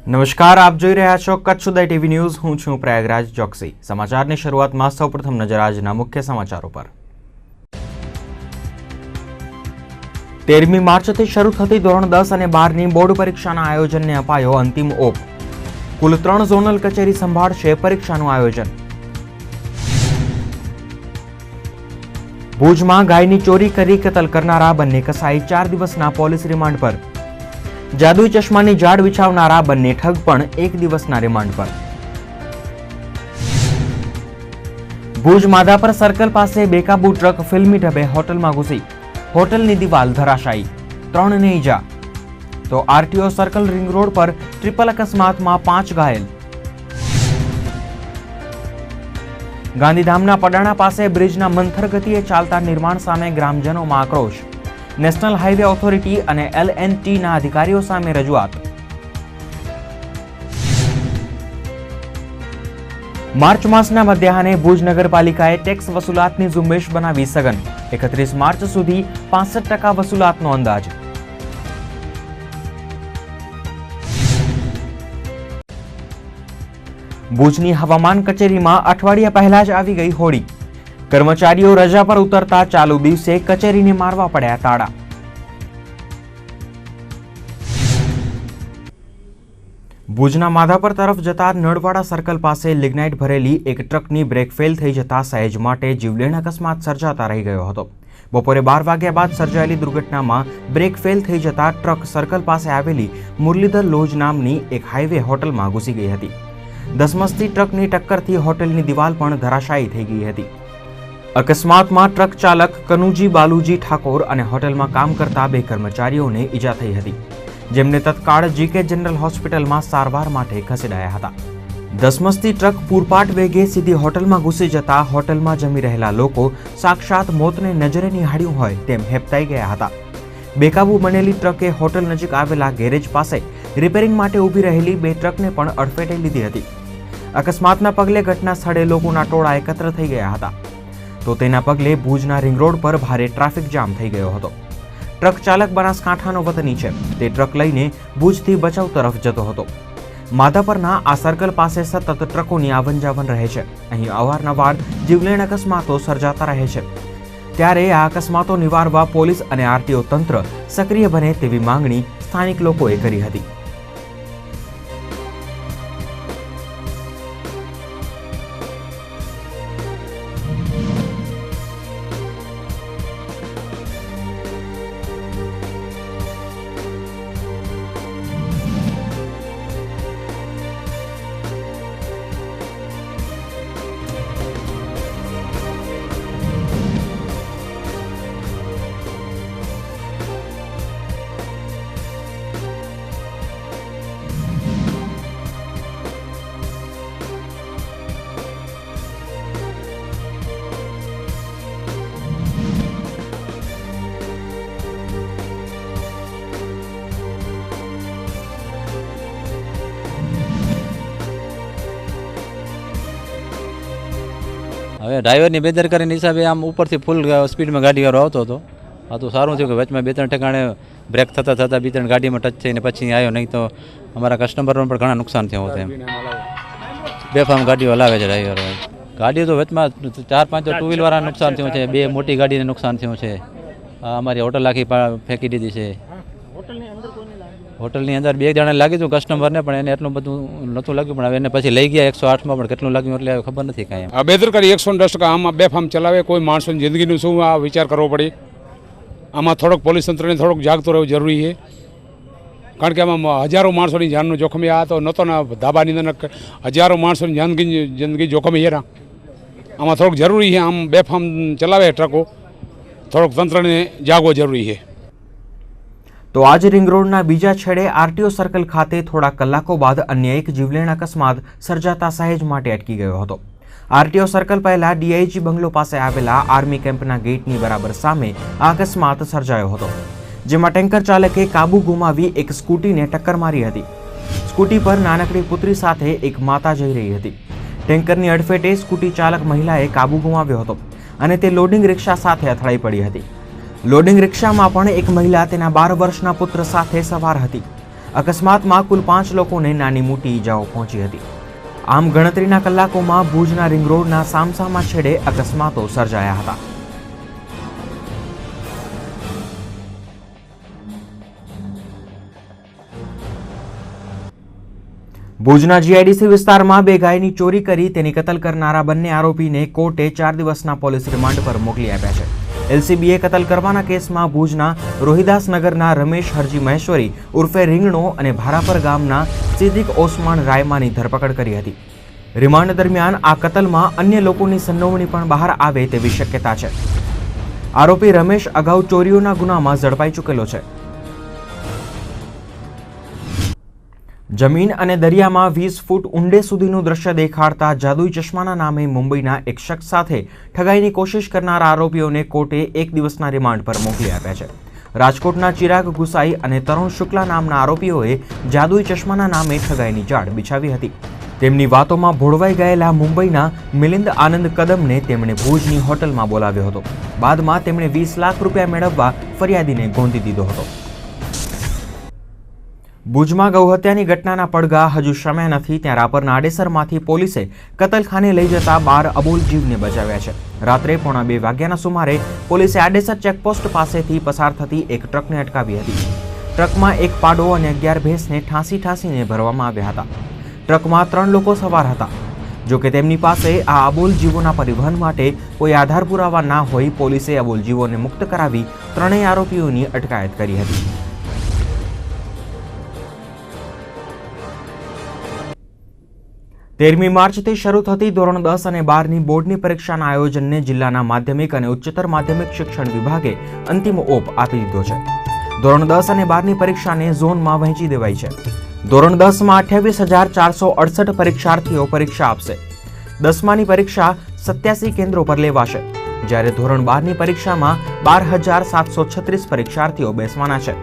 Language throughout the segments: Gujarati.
નમસ્કાર, આપ જોઈ રહ્યા છો કચ્છ ઉદય ટીવી ન્યૂઝ. હું છું પ્રયાગરાજ ચોકસી. સમાચારની શરૂઆતમાં સૌપ્રથમ નજર આજના મુખ્ય સમાચારો પર. 13મી માર્ચથી શરૂ થતી ધોરણ 10 અને 12ની બોર્ડ પરીક્ષાના આયોજનને અપાયો અંતિમ ઓપ. કુલ 3 ઝોનલ કચેરી સંભાળશે પરીક્ષાનું આયોજન. ભુજમાં ગાયની ચોરી કરી કતલ કરનારા બંને કસાઈ 4 દિવસના પોલીસ રિમાન્ડ પર. જાદુઈ ચશ્માની જાળ વિછાવનારા બંને ઠગ પણ 1 દિવસના રિમાન્ડ પર. ભુજ માધાપર સર્કલ પાસે બેકાબુ ટ્રક ફિલ્મી ઢબે હોટલમાં ઘૂસી. હોટલની દિવાલ ધરાશાયી, 3ને ઈજા. તો આરટીઓ સર્કલ રિંગ રોડ પર ટ્રિપલ અકસ્માતમાં 5 ઘાયલ. ગાંધીધામના પડાણા પાસે બ્રિજના મંથર ગતિએ ચાલતા નિર્માણ સામે ગ્રામજનોમાં આક્રોશ. નેશનલ હાઈવે ઓથોરિટી અને LNTના અધિકારીઓ સામે રજૂઆત. માર્ચ માસના મધ્યાહને ભુજ નગરપાલિકાએ ટેક્સ વસૂલાતની ઝુંબેશ બનાવી સઘન. 31 માર્ચ સુધી 65% વસૂલાતનો અંદાજ. ભુજની હવામાન કચેરીમાં અઠવાડિયા પહેલા જ આવી ગઈ હોળી. કર્મચારીઓ રજા પર ઉતરતા ચાલુ દિવસે કચેરીને મારવા પડ્યા તાળા. ભુજના માધાપર તરફ જતા નળવાડા સર્કલ પાસે લિગ્નાઇટ ભરેલી એક ટ્રકની બ્રેક ફેલ થઈ જતા સહેજ માટે જીવલેણ અકસ્માત સર્જાતા રહી ગયો હતો. બપોરે 12 વાગ્યા બાદ સર્જાયેલી દુર્ઘટનામાં બ્રેક ફેલ થઈ જતા ટ્રક સર્કલ પાસે આવેલી મુરલીધર લોજ નામની એક હાઈવે હોટલમાં ઘૂસી ગઈ હતી. ધસમસતી ટ્રકની ટક્કરથી હોટલની દિવાલ પણ ધરાશાયી થઈ ગઈ હતી. અકસ્માતમાં ટ્રક ચાલક કનુજી બાલુજી ઠાકોર અને હોટલમાં કામ કરતા 2 કર્મચારીઓને ઈજા થઈ હતી, જેમને તત્કાળ જીકે જનરલ હોસ્પિટલમાં સારવાર માટે ખસેડાયા હતા. ધસમસતી ટ્રક પૂરપાટ વેગે સીધી હોટલમાં ઘૂસી જતા હોટલમાં જમી રહેલા લોકો સાક્ષાત મોતને નજરે નિહાળ્યું હોય તેમ હેબતાઈ ગયા હતા. બેકાબુ બનેલી ટ્રકે હોટલ નજીક આવેલા ગેરેજ પાસે રિપેરિંગ માટે ઊભી રહેલી 2 ટ્રકને પણ અડફેટે લીધી હતી. અકસ્માતના પગલે ઘટના સ્થળે લોકોના ટોળા એકત્ર થઈ ગયા હતા. તો તેના પગલે ભુજના રિંગ રોડ પર ભારે ટ્રાફિક જામ થઈ ગયો હતો. ટ્રક ચાલક બનાસકાંઠાનો વતની છે. તે ટ્રક લઈને ભુજથી ભચાઉ તરફ જતો હતો. માધાપરના આ સર્કલ પાસે સતત ટ્રકોની આવન જાવન રહે છે. અહીં અવારનવાર જીવલેણ અકસ્માતો સર્જાતા રહે છે. ત્યારે આ અકસ્માતો નિવારવા પોલીસ અને આરટીઓ તંત્ર સક્રિય બને તેવી માંગણી સ્થાનિક લોકોએ કરી હતી. હવે ડ્રાઈવરની બેદરકારીના હિસાબે આમ ઉપરથી ફૂલ સ્પીડમાં ગાડીવાળો આવતો હતો. આ તો સારું થયું કે વચમાં 2-3 ઠેકાણે બ્રેક થતાં 2-3 ગાડીમાં ટચ થઈને પછી આવ્યો, નહીં તો અમારા કસ્ટમરને પણ ઘણા નુકસાન થયું હતું. એમ બેફામ ગાડીઓ હલાવે છે ડ્રાઈવરો. ગાડીઓ તો વચમાં 4-5 ટુ વ્હીલવાળાને નુકસાન થયું છે, 2 મોટી ગાડીને નુકસાન થયું છે. અમારી હોટલ આખી ફેંકી દીધી છે. હોટલની અંદર 2 જણાને લાગી હતું કસ્ટમરને, પણ એને એટલું બધું નહોતું લાગ્યું. પણ હવે એને પછી લઈ ગયા 108માં, પણ કેટલું લાગ્યું એટલે ખબર નથી કાંઈ. આ બેદરકારી 110%. આમાં બેફામ ચલાવે, કોઈ માણસોની જિંદગીનું શું આ વિચાર કરવો પડે. આમાં થોડોક પોલીસ તંત્રને થોડોક જાગતું રહેવું જરૂરી છે. કારણ કે આમાં હજારો માણસોની જાનનું જોખમ. આ તો નહોતો ને ધાબાની અંદર હજારો માણસોની જિંદગી જોખમી છે. આમાં થોડોક જરૂરી છે. આમ બેફામ ચલાવે ટ્રકો, થોડોક તંત્રને જાગવો જરૂરી છે. તો આજ રિંગ રોડના બીજા છેડે આરટીઓ સર્કલ ખાતે થોડા કલાકો બાદ અન્ય એક જીવલેણ અકસ્માત સર્જાતા સહેજ માટે અટકી ગયો હતો. આરટીઓ સર્કલ પહેલા ડીઆઈજી બંગલો પાસે આવેલા આર્મી કેમ્પના ગેટની બરાબર સામે આ અકસ્માત સર્જાયો હતો, જેમાં ટેન્કર ચાલકે કાબુ ગુમાવી એક સ્કૂટીને ટક્કર મારી હતી. સ્કૂટી પર નાનકડી પુત્રી સાથે એક માતા જઈ રહી હતી. ટેન્કરની અડફેટે સ્કૂટી ચાલક મહિલાએ કાબુ ગુમાવ્યો હતો અને તે લોડિંગ રિક્ષા સાથે અથડાઈ પડી હતી. લોડિંગ રિક્ષામાં પણ એક મહિલા તેના 12 વર્ષના પુત્ર સાથે સવાર હતી. અકસ્માતમાં કુલ 5 લોકોને નાની મોટી ઈજાઓ પહોંચી હતી. આમ ગણતરીના કલાકોમાં ભુજના રિંગ રોડના સામસામા છેડે અકસ્માતો સર્જાયા હતા. ભુજના જીઆઈડીસી વિસ્તારમાં 2 ગાયની ચોરી કરી તેની કતલ કરનારા બંને આરોપીને કોર્ટે 4 દિવસના પોલીસ રિમાન્ડ પર મોકલી આપ્યા છે. એલસીબીએ કતલ કરવાના કેસમાં ભુજના રોહિદાસનગરના રમેશ હરજી મહેશ્વરી ઉર્ફે રીંગણો અને ભારાપર ગામના સિદ્દીક ઓસમાન રાયમાની ધરપકડ કરી હતી. રિમાન્ડ દરમિયાન આ કતલમાં અન્ય લોકોની સંડોવણી પણ બહાર આવે તેવી શક્યતા છે. આરોપી રમેશ અગાઉ ચોરીઓના ગુનામાં ઝડપાઈ ચૂકેલો છે. જમીન અને દરિયામાં 20 ફૂટ ઊંડે સુધીનું દ્રશ્ય દેખાડતા જાદુઈ ચશ્માના નામે મુંબઈના એક શખ્સ સાથે ઠગાઈની કોશિશ કરનારા આરોપીઓને કોર્ટે 1 દિવસના રિમાન્ડ પર મોકલી આપ્યા છે. રાજકોટના ચિરાગ ગુસાઈ અને તરુણ શુક્લા નામના આરોપીઓએ જાદુઈ ચશ્માના નામે ઠગાઈની જાળ બિછાવી હતી. તેમની વાતોમાં ભોળવાઈ ગયેલા મુંબઈના મિલિંદ આનંદ કદમને તેમણે ભુજની હોટલમાં બોલાવ્યો હતો. બાદમાં તેમણે 20 લાખ રૂપિયા મેળવવા ફરિયાદીને ગોંધી દીધો હતો. ભુજમાં ગૌહત્યાની ઘટનાના પડઘા હજુ શમ્યા નથી ત્યાં રાપરના આડેસરમાંથી પોલીસે કતલખાને લઈ જતા 12 અબોલ જીવને બચાવ્યા છે. રાત્રે 1:45 વાગ્યાના સુમારે પોલીસે આડેસર ચેકપોસ્ટ પાસેથી પસાર થતી એક ટ્રકને અટકાવી હતી. ટ્રકમાં એક પાડો અને 11 ભેંસને ઠાંસીને ભરવામાં આવ્યા હતા. ટ્રકમાં 3 લોકો સવાર હતા. જોકે તેમની પાસે આ અબોલ જીવોના પરિવહન માટે કોઈ આધાર પુરાવા ના હોઈ પોલીસે અબોલ જીવોને મુક્ત કરાવી 3 આરોપીઓની અટકાયત કરી હતી. 13મી માર્ચથી શરૂ થતી ધોરણ 10 અને 12ની બોર્ડની પરીક્ષાના આયોજનને જિલ્લાના માધ્યમિક અને ઉચ્ચતર માધ્યમિક શિક્ષણ વિભાગે અંતિમ ઓપ આપી દીધો છે. ધોરણ 10 અને 12ની પરીક્ષાને ઝોનમાં વહેંચી દેવાઈ છે. ધોરણ 10માં 28,468 પરીક્ષાર્થીઓ પરીક્ષા આપશે. 10માની પરીક્ષા 87 કેન્દ્રો પર લેવાશે, જ્યારે ધોરણ 12ની પરીક્ષામાં 12,736 પરીક્ષાર્થીઓ બેસવાના છે.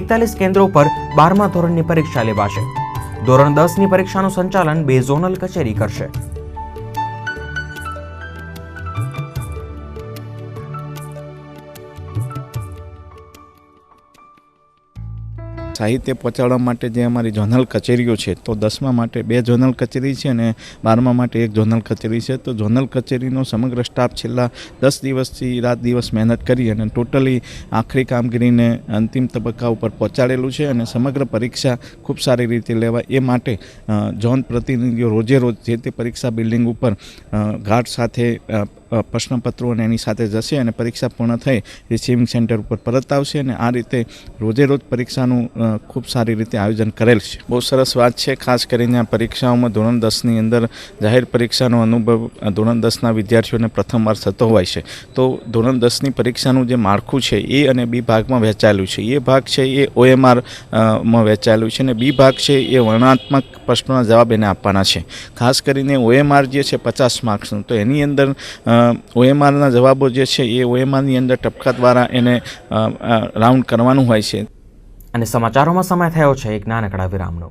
41 કેન્દ્રો પર 12મા ધોરણની પરીક્ષા લેવાશે. ધોરણ 10ની પરીક્ષાનું સંચાલન 2 ઝોનલ કચેરી કરશે. સાહિત્ય પહોંચાડવા માટે જે અમારી ઝોનલ કચેરીઓ છે, તો 10મા માટે 2 ઝોનલ કચેરી છે અને 12મા માટે 1 ઝોનલ કચેરી છે. તો ઝોનલ કચેરીનો સમગ્ર સ્ટાફ છેલ્લા 10 દિવસથી રાત દિવસ મહેનત કરી અને ટોટલી આખરી કામગીરીને અંતિમ તબક્કા ઉપર પહોંચાડેલું છે અને સમગ્ર પરીક્ષા ખૂબ સારી રીતે લેવાય એ માટે ઝોન પ્રતિનિધિઓ રોજે રોજ જે તે પરીક્ષા બિલ્ડિંગ ઉપર ગાર્ડ સાથે પ્રશ્નપત્રો અને એની સાથે જશે અને પરીક્ષા પૂર્ણ થઈ રિસીવિંગ સેન્ટર ઉપર પરત આવશે અને આ રીતે રોજે રોજ પરીક્ષાનું ખૂબ સારી રીતે આયોજન કરેલ છે. બહુ સરસ વાત છે. ખાસ કરીને આ પરીક્ષાઓમાં ધોરણ 10ની અંદર જાહેર પરીક્ષાનો અનુભવ ધોરણ 10ના વિદ્યાર્થીઓને પ્રથમવાર થતો હોય છે. તો ધોરણ 10ની પરીક્ષાનું જે માળખું છે એ અને બી ભાગમાં વહેંચાયેલું છે. એ ભાગ છે એ OMR માં વહેંચાયેલું છે અને બી ભાગ છે એ વર્ણનાત્મક પ્રશ્નોના જવાબ એને આપવાના છે. ખાસ કરીને OMR જે છે 50 માર્ક્સનું, તો એની અંદર OMRના જવાબો જે છે એ OMRની અંદર ટપકા દ્વારા એને રાઉન્ડ કરવાનું હોય છે. અને સમાચારોમાં સમય થયો છે એક નાનકડા વિરામનો.